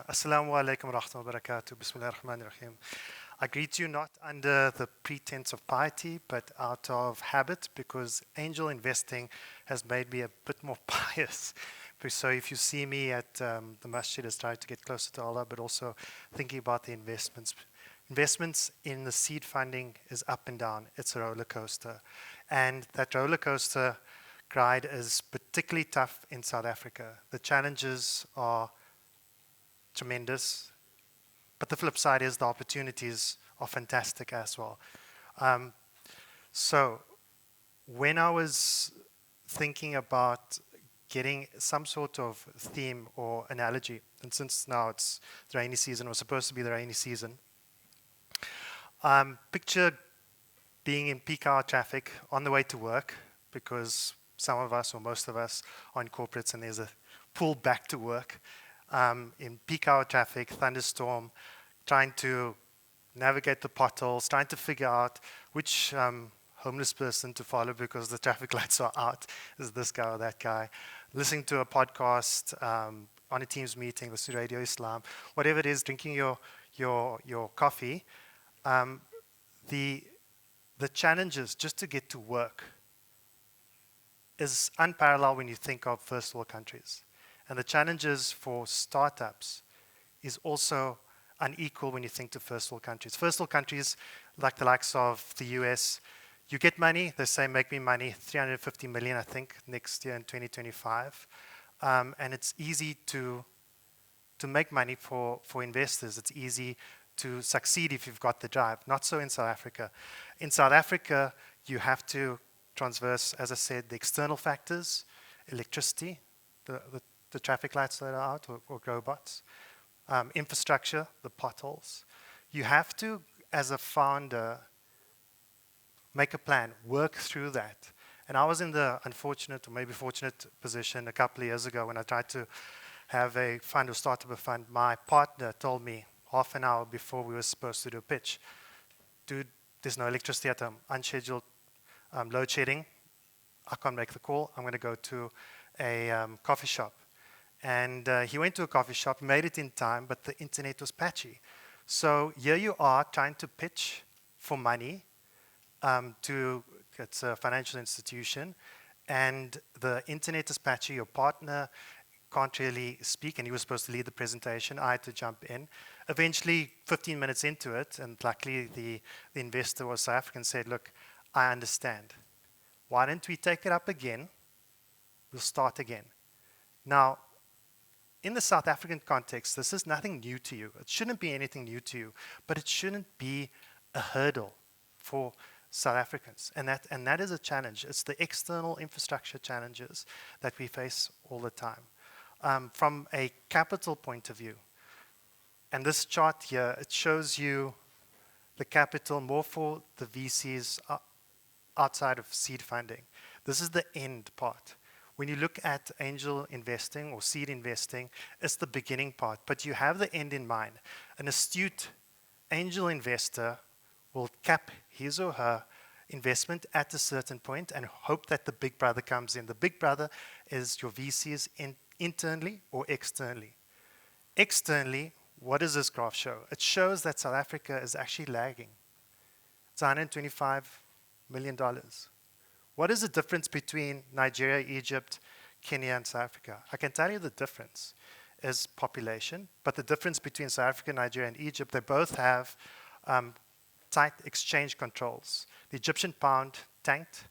Assalamu alaikum wa rahmatullahi wa barakatuh. Bismillah ar-Rahman ar-Rahim. I greet you not under the pretense of piety, but out of habit, because angel investing has made me a bit more pious. So if you see me at the masjid, is trying to get closer to Allah, but also thinking about the investments. Investments in the seed funding is up and down. It's a roller coaster. And that roller coaster ride is particularly tough in South Africa. The challenges are tremendous, but the flip side is the opportunities are fantastic as well. So when I was thinking about getting some sort of theme or analogy, and since now it's the rainy season, or supposed to be the rainy season, picture being in peak hour traffic on the way to work, because some of us or most of us are in corporates and there's a pull back to work. In peak hour traffic, thunderstorm, trying to navigate the potholes, trying to figure out which homeless person to follow because the traffic lights are out. Is this guy or that guy? Listening to a podcast, on a Teams meeting, listening to Radio Islam, whatever it is, drinking your coffee. The challenges just to get to work is unparalleled when you think of first world countries. And the challenges for startups is also unequal when you think to first world countries. First world countries, like the likes of the US, you get money, they say make me money, 350 million, I think, next year in 2025. And it's easy to make money for investors. It's easy to succeed if you've got the drive. Not so in South Africa. In South Africa, you have to transverse, as I said, the external factors, electricity, the traffic lights that are out, or robots, infrastructure, the potholes. You have to, as a founder, make a plan, work through that. And I was in the unfortunate, or maybe fortunate position a couple of years ago when I tried to have a fund or start up a fund. My partner told me half an hour before we were supposed to do a pitch, dude, there's no electricity at home, unscheduled load shedding. I can't make the call. I'm going to go to a coffee shop. And he went to a coffee shop, made it in time, but the internet was patchy. So here you are trying to pitch for money it's a financial institution, and the internet is patchy. Your partner can't really speak, and he was supposed to lead the presentation. I had to jump in. Eventually, 15 minutes into it, and luckily the investor was South African, said, look, I understand. Why don't we take it up again? We'll start again. Now, in the South African context, this is nothing new to you. It shouldn't be anything new to you, but it shouldn't be a hurdle for South Africans. And that is a challenge. It's the external infrastructure challenges that we face all the time. From a capital point of view, and this chart here, it shows you the capital more for the VCs outside of seed funding. This is the end part. When you look at angel investing or seed investing, it's the beginning part, but you have the end in mind. An astute angel investor will cap his or her investment at a certain point and hope that the big brother comes in. The big brother is your VCs internally or externally. Externally, what does this graph show? It shows that South Africa is actually lagging. It's $125 million. What is the difference between Nigeria, Egypt, Kenya, and South Africa? I can tell you the difference is population, but the difference between South Africa, Nigeria, and Egypt, they both have tight exchange controls. The Egyptian pound tanked,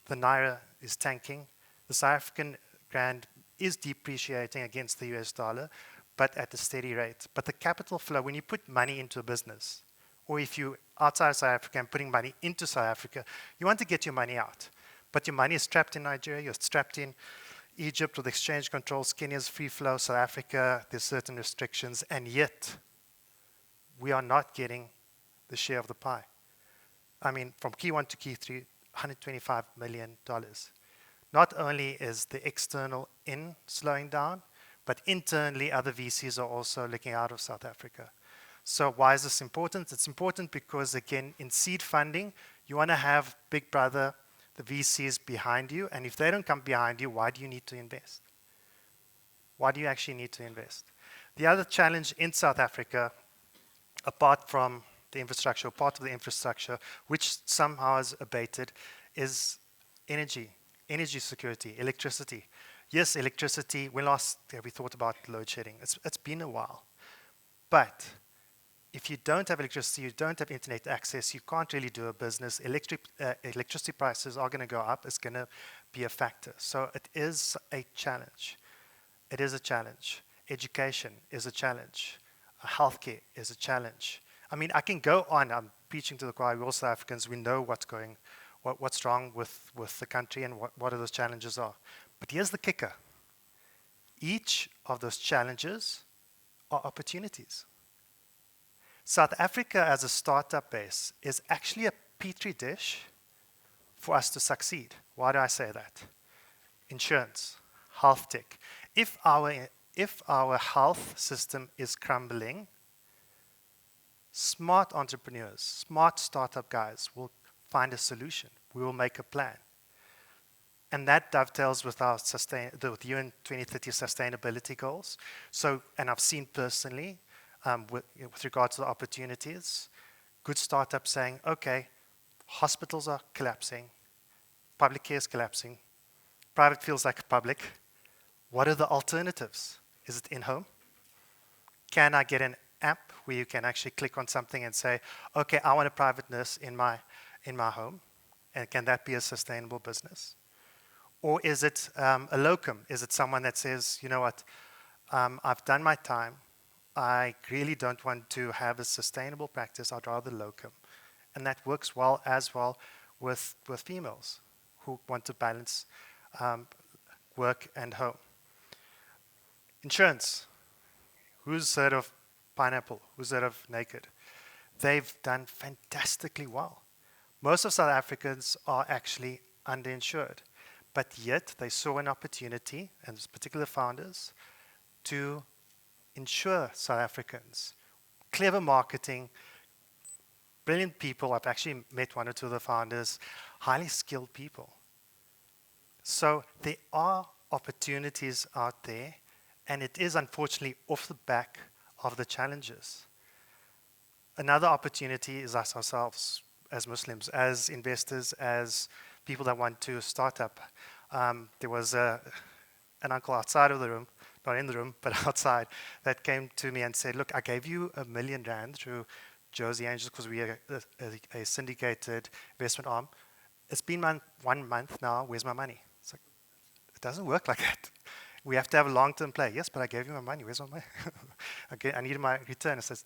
the Naira is tanking, the South African rand is depreciating against the US dollar, but at a steady rate. But the capital flow, when you put money into a business, or if you outside South Africa and putting money into South Africa, you want to get your money out. But your money is trapped in Nigeria, you're trapped in Egypt with exchange controls, Kenya's free flow, South Africa, there's certain restrictions, and yet we are not getting the share of the pie. I mean, from key 1 to key 3, $125 million. Not only is the external in slowing down, but internally other VCs are also looking out of South Africa. So why is this important? It's important because, again, in seed funding, you want to have big brother, the VCs behind you, and if they don't come behind you, why do you need to invest? Why do you actually need to invest? The other challenge in South Africa, apart from the infrastructure, part of the infrastructure, which somehow has abated, is energy security, electricity. Yes, electricity, when last have we thought about load shedding? It's been a while. But if you don't have electricity, you don't have internet access, you can't really do a business. Electricity prices are going to go up. It's going to be a factor. So it is a challenge. It is a challenge. Education is a challenge. Healthcare is a challenge. I mean, I can go on. I'm preaching to the choir. We're all South Africans. We know what's wrong with the country and what those challenges are. But here's the kicker. Each of those challenges are opportunities. South Africa as a startup base is actually a petri dish for us to succeed. Why do I say that? Insurance, health tech. If our health system is crumbling, smart entrepreneurs, smart startup guys will find a solution. We will make a plan. And that dovetails with our with UN 2030 sustainability goals. So, and I've seen personally, with regard to the opportunities, good startups saying, okay, hospitals are collapsing, public care is collapsing, private feels like public. What are the alternatives? Is it in-home? Can I get an app where you can actually click on something and say, okay, I want a private nurse in my home? And can that be a sustainable business? Or is it a locum? Is it someone that says, you know what, I've done my time, I really don't want to have a sustainable practice, I'd rather locum. And that works well with females who want to balance work and home. Insurance. Who's heard of Pineapple? Who's heard of Naked? They've done fantastically well. Most of South Africans are actually underinsured, but yet they saw an opportunity, and these particular founders, to insure South Africans. Clever marketing, brilliant people. I've actually met one or two of the founders, highly skilled people. So there are opportunities out there, and it is unfortunately off the back of the challenges. Another opportunity is us ourselves as Muslims, as investors, as people that want to start up. There was an uncle outside of the room, not in the room, but outside, that came to me and said, look, I gave you R1 million through Josie Angels because we are a syndicated investment arm. It's been 1 month now, where's my money? It's like, it doesn't work like that. We have to have a long-term play. Yes, but I gave you my money, where's my money? Okay, I needed my return. It says,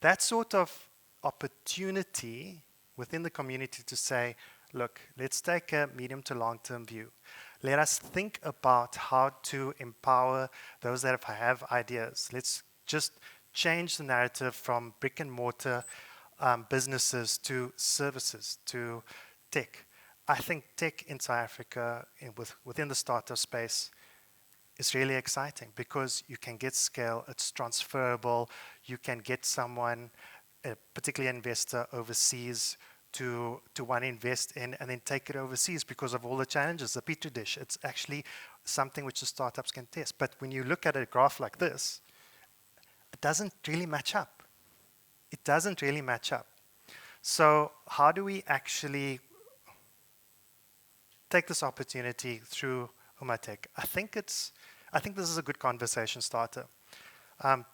that sort of opportunity within the community to say, look, let's take a medium to long-term view. Let us think about how to empower those that have ideas. Let's just change the narrative from brick and mortar businesses to services, to tech. I think tech in South Africa, within the startup space, is really exciting because you can get scale, it's transferable, you can get someone, a particular investor overseas, to want to invest in and then take it overseas because of all the challenges, the petri dish. It's actually something which the startups can test. But when you look at a graph like this, it doesn't really match up. It doesn't really match up. So how do we actually take this opportunity through Ummah Tech? I think this is a good conversation starter.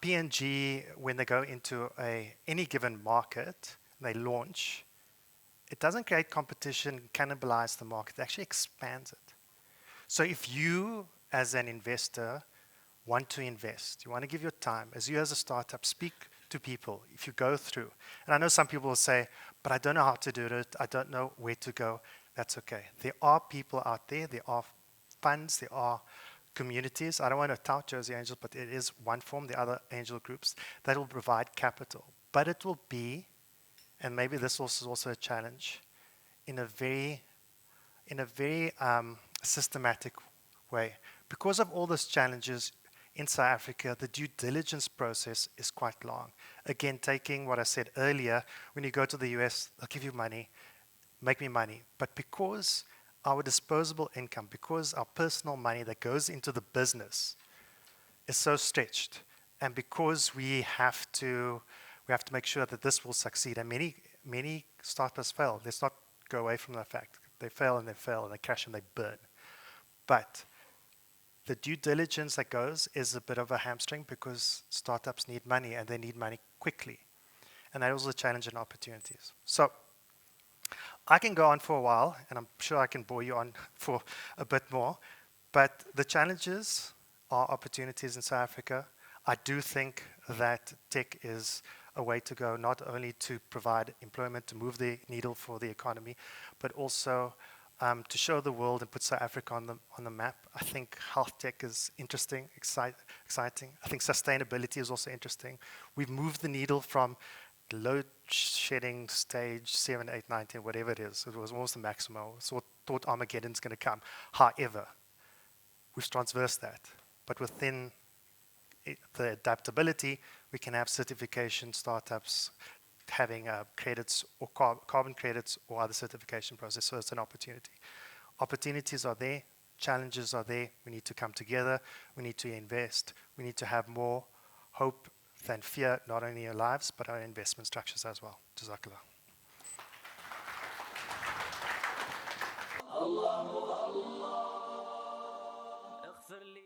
P&G, when they go into any given market, they launch, it doesn't create competition, cannibalize the market, it actually expands it. So if you, as an investor, want to invest, you want to give your time, as you as a startup, speak to people, if you go through, and I know some people will say, but I don't know how to do it, I don't know where to go, that's okay. There are people out there are funds, there are communities. I don't want to tout Josie Angels, but it is one form, the other angel groups, that will provide capital. But it will be, and maybe this is also a challenge, in a very systematic way. Because of all those challenges in South Africa, the due diligence process is quite long. Again, taking what I said earlier, when you go to the US, they'll give you money. make me money. But because our disposable income, because our personal money that goes into the business is so stretched, and because we have to make sure that this will succeed, and many startups fail. Let's not go away from the fact. They fail and they fail and they crash and they burn. But the due diligence that goes is a bit of a hamstring because startups need money and they need money quickly. And that is a challenge and opportunities. So I can go on for a while, and I'm sure I can bore you on for a bit more, but the challenges are opportunities in South Africa. I do think that tech is a way to go, not only to provide employment, to move the needle for the economy, but also to show the world and put South Africa on the map. I think health tech is interesting, exciting. I think sustainability is also interesting. We've moved the needle from load shedding stage 7, 8, 9, 10, whatever it is. It was almost the maximum. So thought Armageddon's going to come. However, we've transversed that. But within the adaptability, we can have certification startups having credits or carbon credits or other certification process. So it's an opportunity. Opportunities are there. Challenges are there. We need to come together. We need to invest. We need to have more hope than fear, not only in our lives, but our investment structures as well. Jazakallah. الله الله اغفر لي